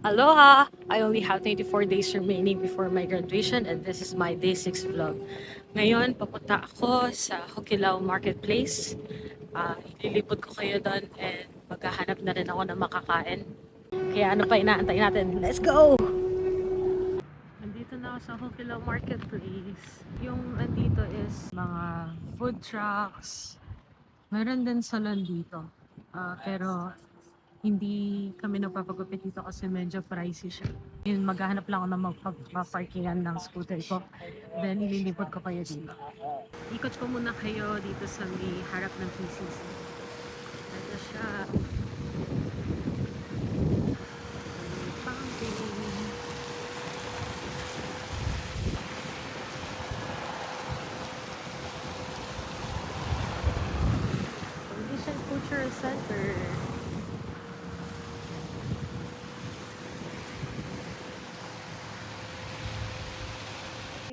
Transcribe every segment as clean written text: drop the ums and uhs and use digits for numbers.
Aloha! I only have 24 days remaining before my graduation and this is my day 6 vlog. Ngayon, papunta ako sa Hokilau Marketplace. Ililipot ko kayo doon and maghahanap na rin ako ng makakain. Kaya ano pa inaantay natin? Let's go! Nandito na ako sa Hokilau Marketplace. Yung andito is mga food trucks. Meron din salon dito. Pero hindi kami nagpapagupit dito kasi medyo pricey siya. Yun, maghahanap lang ako ng magpaparkingan ng scooter ko. Then, ililipot ko kayo dito. Ikot ko muna kayo dito sa may harap ng PCC. Ito siya. May fountain. Condition Cultural Center.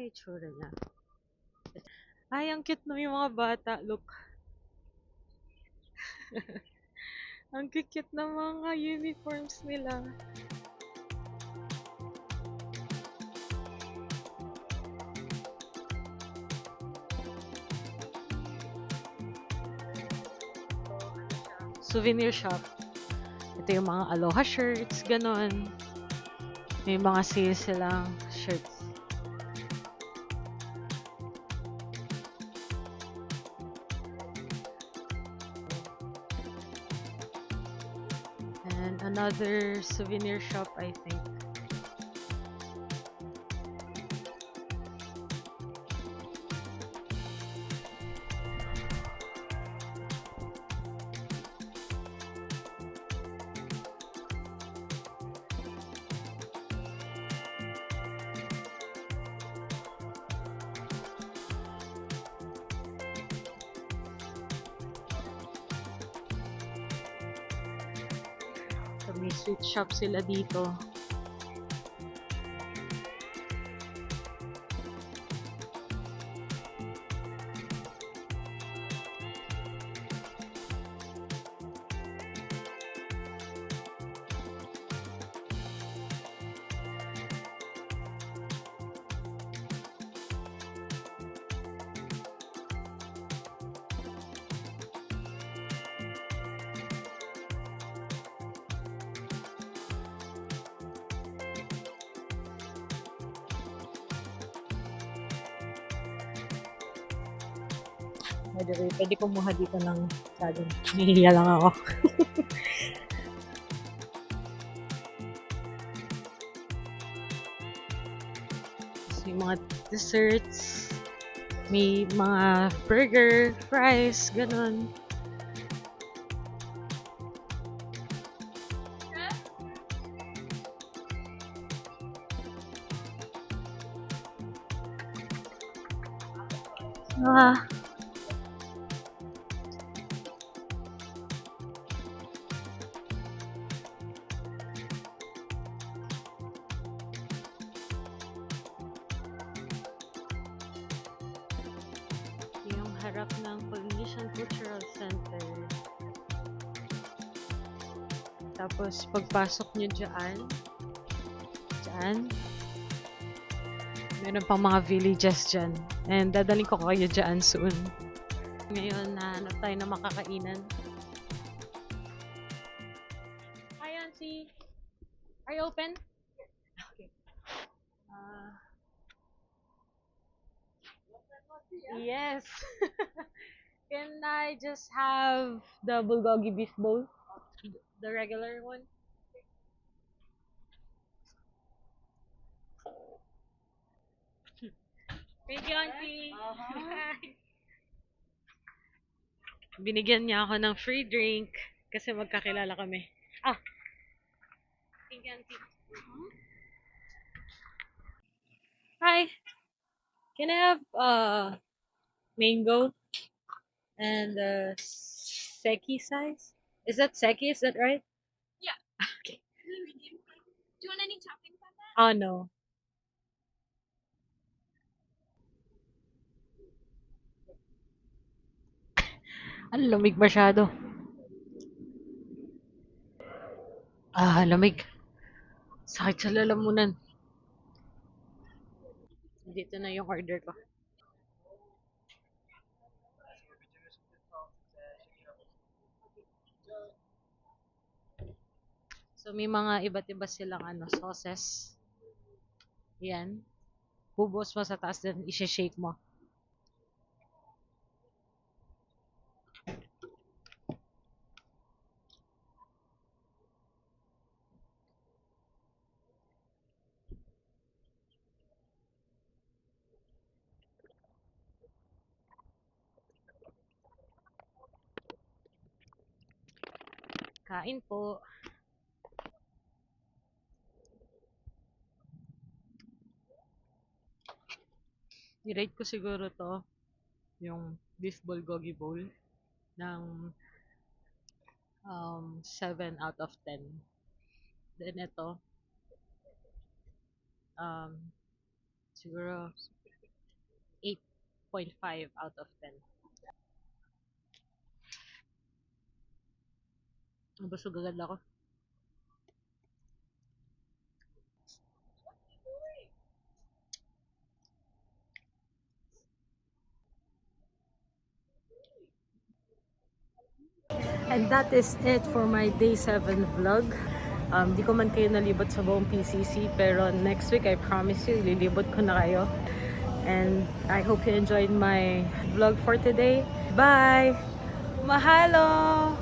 Itsura niya. Ay, ang cute no yung mga bata. Look. Ang cute na mga uniforms nila. Souvenir shop. Ito yung mga Aloha shirts, ganon. May mga sale silang shirts. And another souvenir shop, I think. So, may sweet shop sila dito. By the way, pwede kumuha dito ng saging. Nahihiya lang ako. May mga desserts, may mga burger, fries, ganon. Ah, yung harap ng Polynesian Cultural Center. Tapos, pagpasok nyo dyan, meron pang mga villages dyan. And dadaling ko kayo dyan soon. Ngayon, nahanap tayo na makakainan. Hi, Auntie! Are you open? Okay. Yes! Can I just have the bulgogi beef bowl? The regular one? Thank you, Auntie! Binigyan niya ako ng free drink kasi magkakilala kami. Thank you, Auntie. Hi! Can I have mango and seki size? Is that seki? Is that right? Yeah. Okay. Do you want any toppings on that? Oh, no. Ang lamig masyado. Lamig. Sakit sa lalamunan. Dito na yung order ko. So, may mga iba't iba silang sauces. Yan. Bubos mo sa taas, then i-shake mo. Kain po. I-rate ko siguro to, yung beef bulgogi bowl, ng 7 out of 10. Then ito, um, siguro 8.5 out of 10. Busog agad ako. And that is it for my day 7 vlog. Di ko man kayo nalibot sa buong PCC, pero next week I promise you, lilibot ko na kayo. And I hope you enjoyed my vlog for today. Bye! Mahalo!